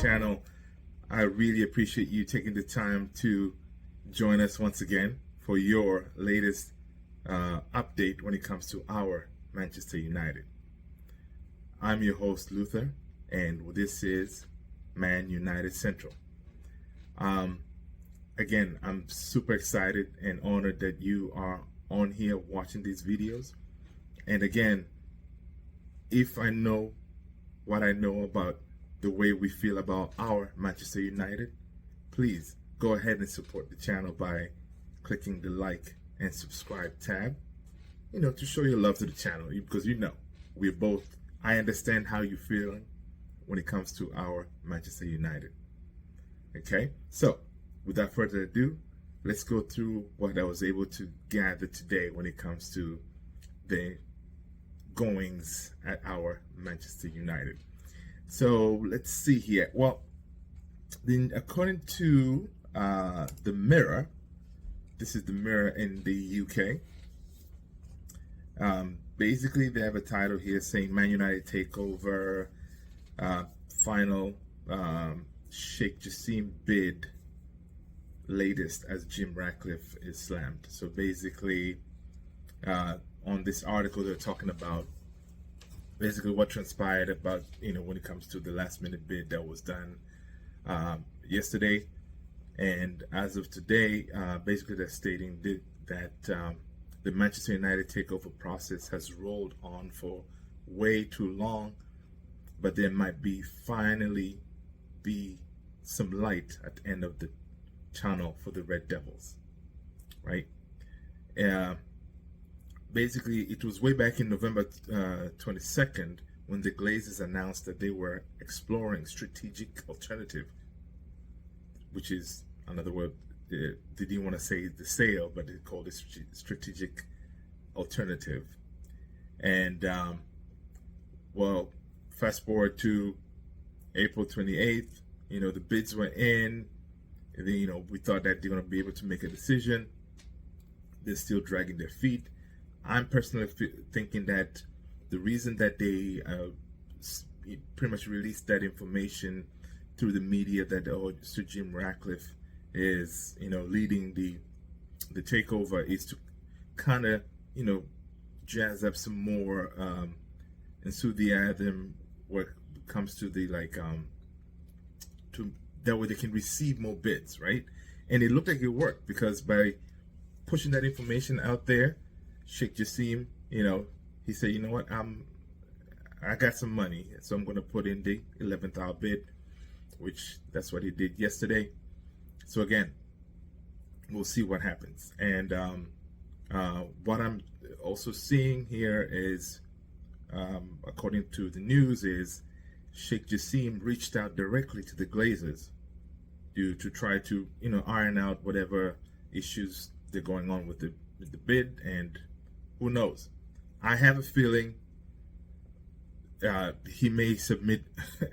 channel. I really appreciate you taking the time to join us once again for your latest update when it comes to our Manchester United. I'm your host, Luther, and this is Man United Central. Again, I'm super excited and honored that you are on here watching these videos. And again, if I know what I know about the way we feel about our Manchester United, please go ahead and support the channel by clicking the like and subscribe tab, to show your love to the channel, because we're both, I understand how you feel when it comes to our Manchester United. Okay, so without further ado, let's go through what I was able to gather today when it comes to the goings at our Manchester United. So let's see here. Well, then according to the Mirror, this is the Mirror in the UK. Basically, they have a title here saying Man United Takeover final Sheikh Jassim bid latest as Jim Ratcliffe is slammed. So basically, on this article, they're talking about basically what transpired about, when it comes to the last minute bid that was done yesterday. And as of today, basically they're stating that the Manchester United takeover process has rolled on for way too long, but there might finally be some light at the end of the tunnel for the Red Devils, right? Basically, it was way back in November 22nd when the Glazers announced that they were exploring strategic alternative, which is another word. They didn't want to say the sale, but they called it strategic alternative. And well, fast forward to April 28th, the bids were in. And then, we thought that they're going to be able to make a decision. They're still dragging their feet. I'm personally thinking that the reason that they pretty much released that information through the media that Sir Jim Ratcliffe is, leading the takeover is to kind of, jazz up some more enthusiasm when it comes to the to that way they can receive more bids, right? And it looked like it worked, because by pushing that information out there, Sheikh Jassim, he said, you know what, I got some money, so I'm going to put in the 11th hour bid, which that's what he did yesterday. So again, we'll see what happens. And what I'm also seeing here is, according to the news, is Sheikh Jassim reached out directly to the Glazers to try to, iron out whatever issues they're going on with the bid, and who knows? I have a feeling he may submit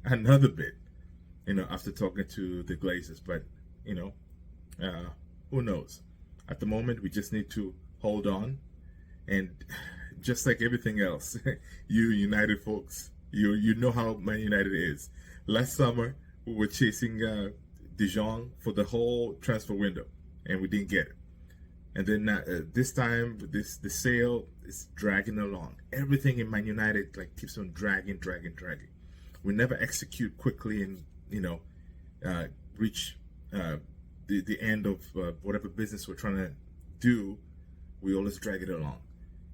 another bid, after talking to the Glazers. But, who knows? At the moment, we just need to hold on. And just like everything else, you United folks, you know how Man United is. Last summer, we were chasing De Jong for the whole transfer window, and we didn't get it. And then this time, the sale is dragging along. Everything in Man United keeps on dragging. We never execute quickly and reach the end of whatever business we're trying to do. We always drag it along.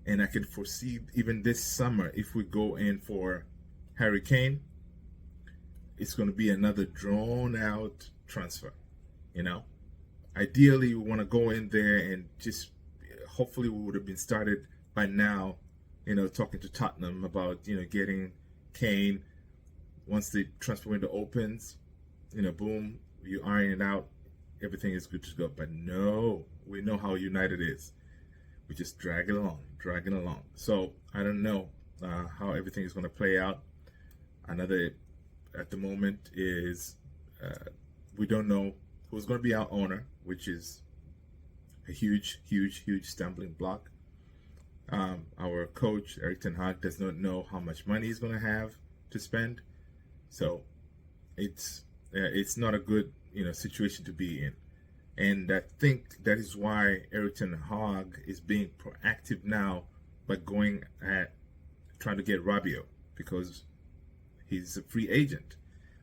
And I can foresee even this summer, if we go in for Harry Kane, it's going to be another drawn out transfer. Ideally, we want to go in there and just, hopefully we would have been started by now, talking to Tottenham about, getting Kane. Once the transfer window opens, boom, you iron it out, everything is good to go. But no, we know how United is. We just drag it along. So I don't know how everything is going to play out. Another, at the moment, is we don't know who's going to be our owner, which is a huge stumbling block. Our coach, Erik ten Hag, does not know how much money he's going to have to spend. So it's it's not a good situation to be in. And I think that is why Erik ten Hag is being proactive now by going at trying to get Rabiot, because he's a free agent.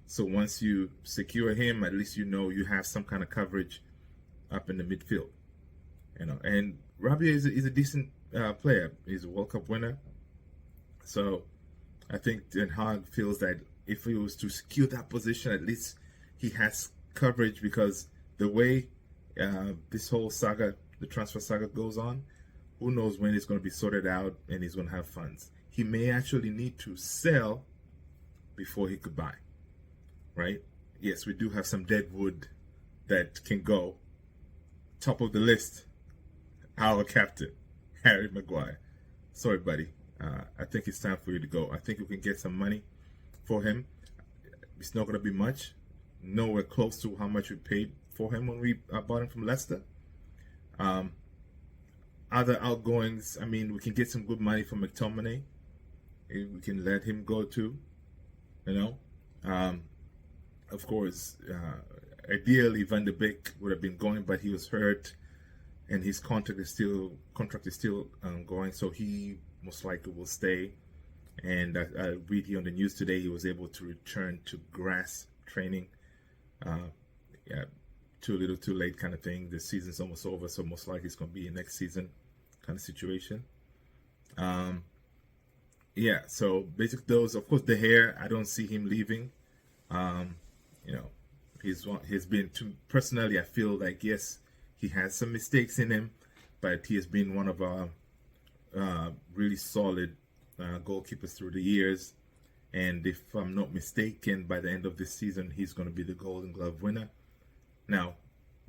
So once you secure him, at least you have some kind of coverage up in the midfield. And Rabiot is a decent player. He's a World Cup winner. So I think Ten Hag feels that if he was to secure that position, at least he has coverage, because the way this whole saga, the transfer saga, goes on, who knows when it's going to be sorted out and he's going to have funds. He may actually need to sell before he could buy, right? Yes, we do have some dead wood that can go. Top of the list, our captain, Harry Maguire. Sorry, buddy. I think it's time for you to go. I think we can get some money for him. It's not going to be much. Nowhere close to how much we paid for him when we bought him from Leicester. Other outgoings, I mean, we can get some good money from McTominay. We can let him go too. Of course, ideally Van de Beek would have been going, but he was hurt, and his contract is still going, so he most likely will stay. And I read here on the news today he was able to return to grass training. Too little, too late kind of thing. The season's almost over, so most likely it's going to be a next season kind of situation. So basically those, of course, the hair, I don't see him leaving. He's been too, personally, I feel like, yes, he has some mistakes in him, but he has been one of our really solid goalkeepers through the years. And if I'm not mistaken, by the end of this season, he's going to be the Golden Glove winner. Now,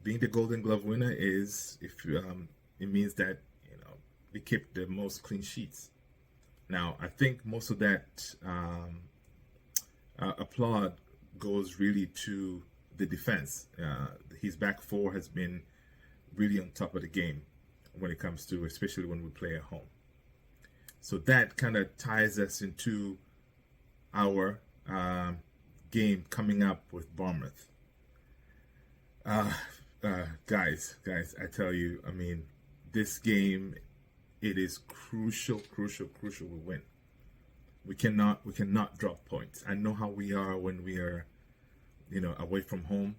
being the Golden Glove winner is, it means that we kept the most clean sheets. Now, I think most of that applaud goes really to the defense. His back four has been really on top of the game when it comes to, especially when we play at home. So that kind of ties us into our game coming up with Bournemouth. Guys, I tell you, I mean, this game, it is crucial we win. We cannot drop points. I know how we are when we are, away from home.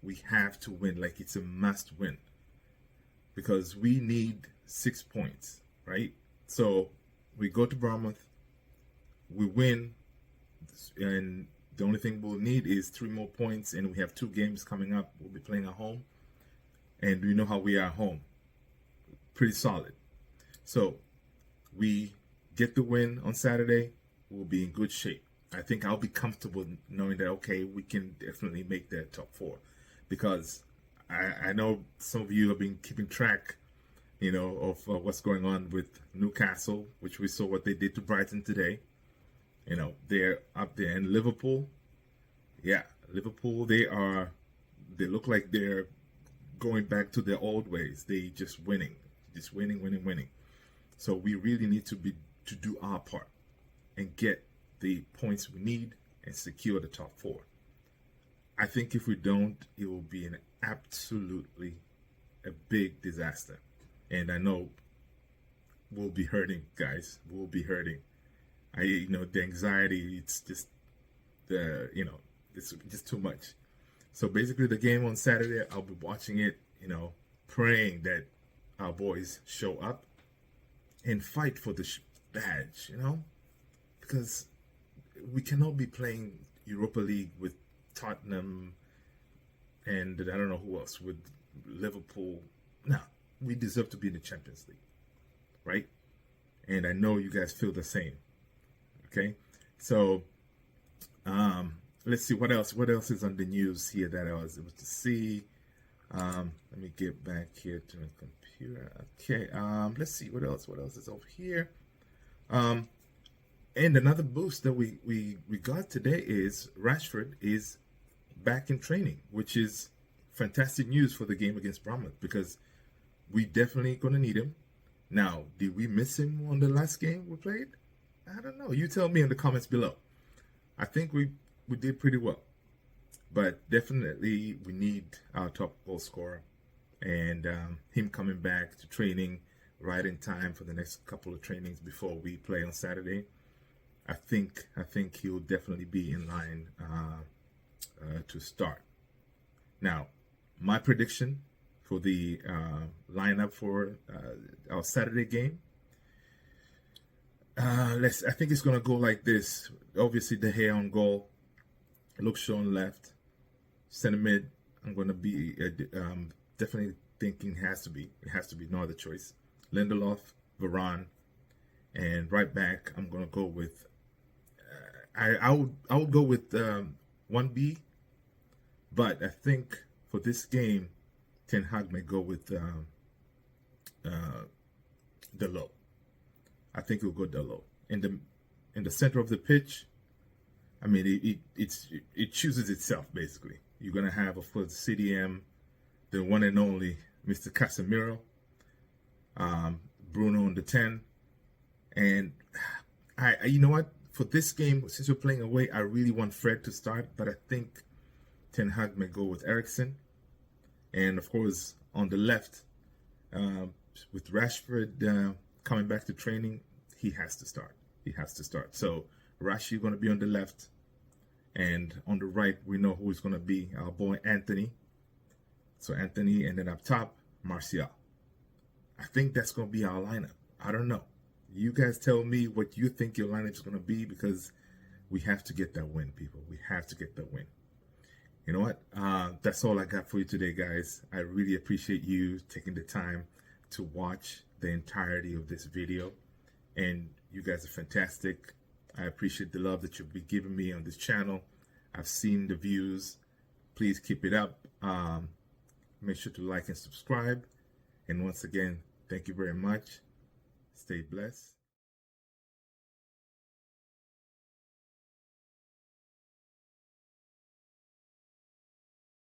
We have to win, like it's a must win, because we need 6 points, right? So we go to Bournemouth, we win, and the only thing we'll need is 3 more points, and we have 2 games coming up. We'll be playing at home, and we know how we are at home. Pretty solid. So we get the win on Saturday, we'll be in good shape. I think I'll be comfortable knowing that, okay, we can definitely make that top 4, because I know some of you have been keeping track, of what's going on with Newcastle, which we saw what they did to Brighton today. They're up there. And Liverpool, Liverpool, they look like they're going back to their old ways. They just winning. So we really need to do our part and get the points we need and secure the top 4. I think if we don't, it will be an absolutely a big disaster. And I know we'll be hurting, guys. We'll be hurting. The anxiety, it's just it's just too much. So basically the game on Saturday, I'll be watching it, praying that our boys show up and fight for the badge, because we cannot be playing Europa League with Tottenham and I don't know who else, with Liverpool. No, we deserve to be in the Champions League, right? And I know you guys feel the same. Okay, so let's see what else is on the news here that I was able to see. Let me get back here to my computer. Okay, let's see what else is over here. And another boost that we got today is Rashford is back in training, which is fantastic news for the game against Bournemouth, because we definitely gonna need him. Now, did we miss him on the last game we played? I don't know. You tell me in the comments below. I think we did pretty well. But definitely we need our top goal scorer, and him coming back to training right in time for the next couple of trainings before we play on Saturday. I think he'll definitely be in line to start. Now, my prediction for the lineup for our Saturday game. I think it's gonna go like this. Obviously, De Gea on goal, Luke Shaw on left, center mid. I'm gonna be definitely thinking it has to be no other choice. Lindelof, Varane, and right back. I'm gonna go with. I would go with 1B, but I think for this game, Ten Hag may go with Dalot. I think he'll go Dalot in the center of the pitch. I mean, it chooses itself basically. You're gonna have, of course, CDM, the one and only Mr. Casemiro, Bruno on the 10, and you know what? For this game, since we're playing away, I really want Fred to start, but I think Ten Hag may go with Eriksen, and of course on the left, with Rashford coming back to training, he has to start. So Rashy going to be on the left, and on the right, we know who is going to be, our boy Anthony. So Anthony, and then up top, Martial. I think that's going to be our lineup. I don't know. You guys tell me what you think your lineup is going to be, because we have to get that win, people. We have to get that win. You know what? That's all I got for you today, guys. I really appreciate you taking the time to watch the entirety of this video. And you guys are fantastic. I appreciate the love that you'll be giving me on this channel. I've seen the views. Please keep it up. Make sure to like and subscribe. And once again, thank you very much. Stay blessed.